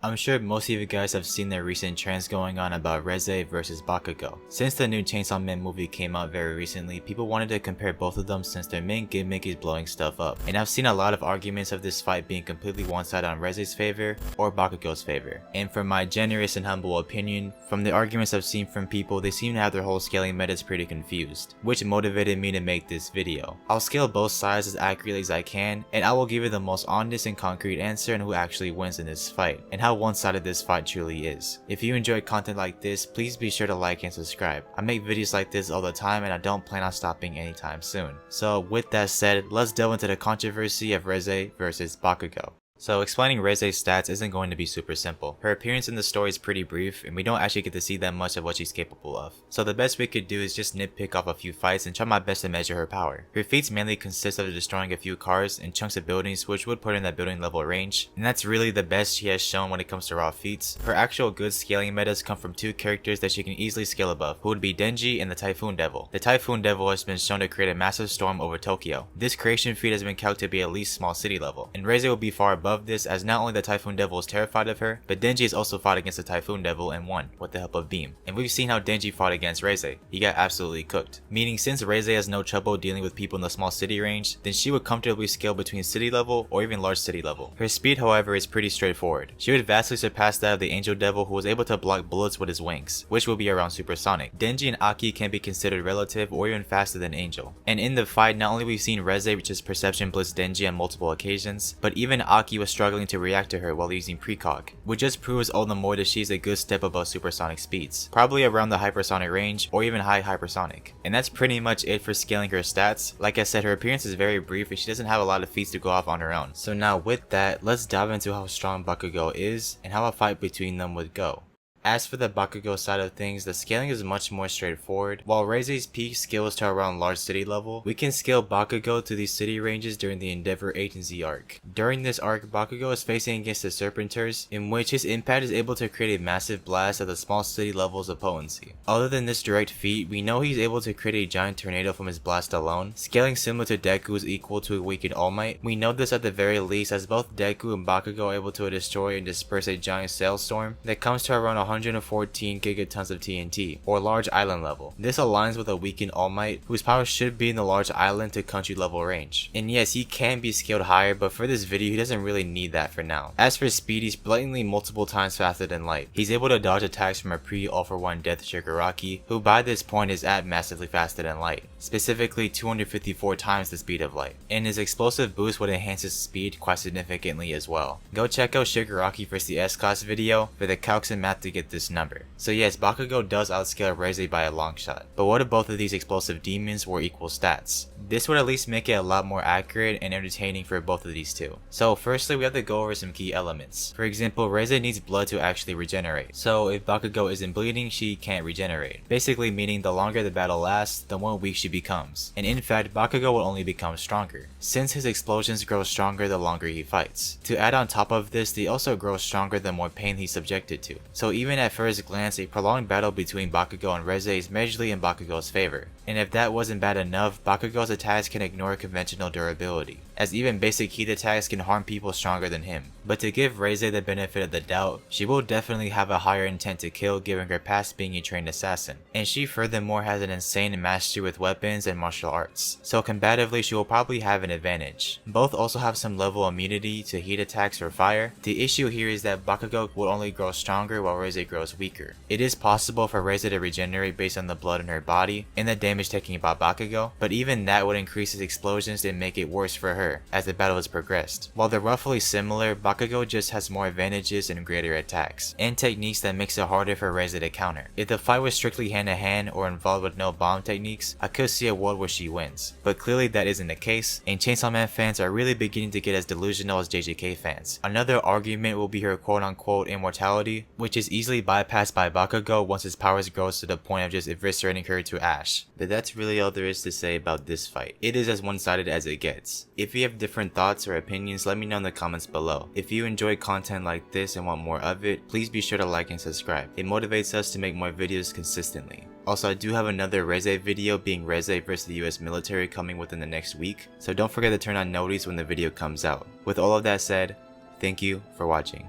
I'm sure most of you guys have seen the recent trends going on about Reze versus Bakugo. Since the new Chainsaw Man movie came out very recently, people wanted to compare both of them since their main gimmick is blowing stuff up. And I've seen a lot of arguments of this fight being completely one-sided on Reze's favor or Bakugo's favor. And from my generous and humble opinion, from the arguments I've seen from people, they seem to have their whole scaling metas pretty confused, which motivated me to make this video. I'll scale both sides as accurately as I can, and I will give you the most honest and concrete answer on who actually wins in this fight, and how one-sided this fight truly is. If you enjoy content like this, please be sure to like and subscribe. I make videos like this all the time and I don't plan on stopping anytime soon. So with that said, let's delve into the controversy of Reze versus Bakugo. So explaining Reze's stats isn't going to be super simple. Her appearance in the story is pretty brief and we don't actually get to see that much of what she's capable of. So the best we could do is just nitpick off a few fights and try my best to measure her power. Her feats mainly consist of destroying a few cars and chunks of buildings, which would put her in that building level range, and that's really the best she has shown when it comes to raw feats. Her actual good scaling metas come from two characters that she can easily scale above, who would be Denji and the Typhoon Devil. The Typhoon Devil has been shown to create a massive storm over Tokyo. This creation feat has been calculated to be at least small city level, and Reze will be far above this, as not only the Typhoon Devil is terrified of her, but Denji has also fought against the Typhoon Devil and won with the help of Beam. And we've seen how Denji fought against Reze. He got absolutely cooked. Meaning since Reze has no trouble dealing with people in the small city range, then she would comfortably scale between city level or even large city level. Her speed, however, is pretty straightforward. She would vastly surpass that of the Angel Devil, who was able to block bullets with his wings, which will be around supersonic. Denji and Aki can be considered relative or even faster than Angel. And in the fight, not only we've seen Reze which is perception blitz Denji on multiple occasions, but even Aki was struggling to react to her while using precog, which just proves all the more that she's a good step above supersonic speeds, probably around the hypersonic range or even high hypersonic. And that's pretty much it for scaling her stats. Like I said, her appearance is very brief and she doesn't have a lot of feats to go off on her own. So now with that, let's dive into how strong Bakugo is and how a fight between them would go. As for the Bakugo side of things, the scaling is much more straightforward. While Reze's peak scales to around large city level, we can scale Bakugo to these city ranges during the Endeavor Agency arc. During this arc, Bakugo is facing against the Serpenters, in which his impact is able to create a massive blast at the small city levels of potency. Other than this direct feat, we know he's able to create a giant tornado from his blast alone. Scaling similar to Deku is equal to a weakened All Might. We know this at the very least, as both Deku and Bakugo are able to destroy and disperse a giant sailstorm that comes to around 114 gigatons of TNT, or large island level. This aligns with a weakened All Might, whose power should be in the large island to country level range. And yes, he can be scaled higher, but for this video he doesn't really need that for now. As for speed, he's blatantly multiple times faster than light. He's able to dodge attacks from a pre-All for One Death Shigaraki, who by this point is at massively faster than light, specifically 254 times the speed of light. And his explosive boost would enhance his speed quite significantly as well. Go check out Shigaraki vs the S-Class video for the calcs and math to get this number. So yes, Bakugo does outscale Reze by a long shot, but what if both of these explosive demons were equal stats? This would at least make it a lot more accurate and entertaining for both of these two. So firstly, we have to go over some key elements. For example, Reze needs blood to actually regenerate. So if Bakugo isn't bleeding, she can't regenerate. Basically meaning the longer the battle lasts, the more weak she becomes. And in fact, Bakugo will only become stronger, since his explosions grow stronger the longer he fights. To add on top of this, they also grow stronger the more pain he's subjected to. So even at first glance, a prolonged battle between Bakugo and Reze is majorly in Bakugo's favor. And if that wasn't bad enough, Bakugo's attacks can ignore conventional durability, as even basic heat attacks can harm people stronger than him. But to give Reze the benefit of the doubt, she will definitely have a higher intent to kill given her past being a trained assassin. And she furthermore has an insane mastery with weapons and martial arts, so combatively she will probably have an advantage. Both also have some level of immunity to heat attacks or fire. The issue here is that Bakugo will only grow stronger while Reze grows weaker. It is possible for Reze to regenerate based on the blood in her body and the damage taken by Bakugo, but even that would increase his explosions and make it worse for her as the battle has progressed. While they're roughly similar, Bakugo just has more advantages and greater attacks, and techniques that makes it harder for Reze to counter. If the fight was strictly hand to hand or involved with no bomb techniques, I could see a world where she wins. But clearly that isn't the case, and Chainsaw Man fans are really beginning to get as delusional as JJK fans. Another argument will be her quote unquote immortality, which is easily bypassed by Bakugo once his powers grows to the point of just eviscerating her to ash. But that's really all there is to say about this fight. It is as one-sided as it gets. If you have different thoughts or opinions, let me know in the comments below. If you enjoy content like this and want more of it, please be sure to like and subscribe. It motivates us to make more videos consistently. Also, I do have another Reze video being Reze vs the US military coming within the next week, so don't forget to turn on notice when the video comes out. With all of that said, thank you for watching.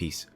Peace.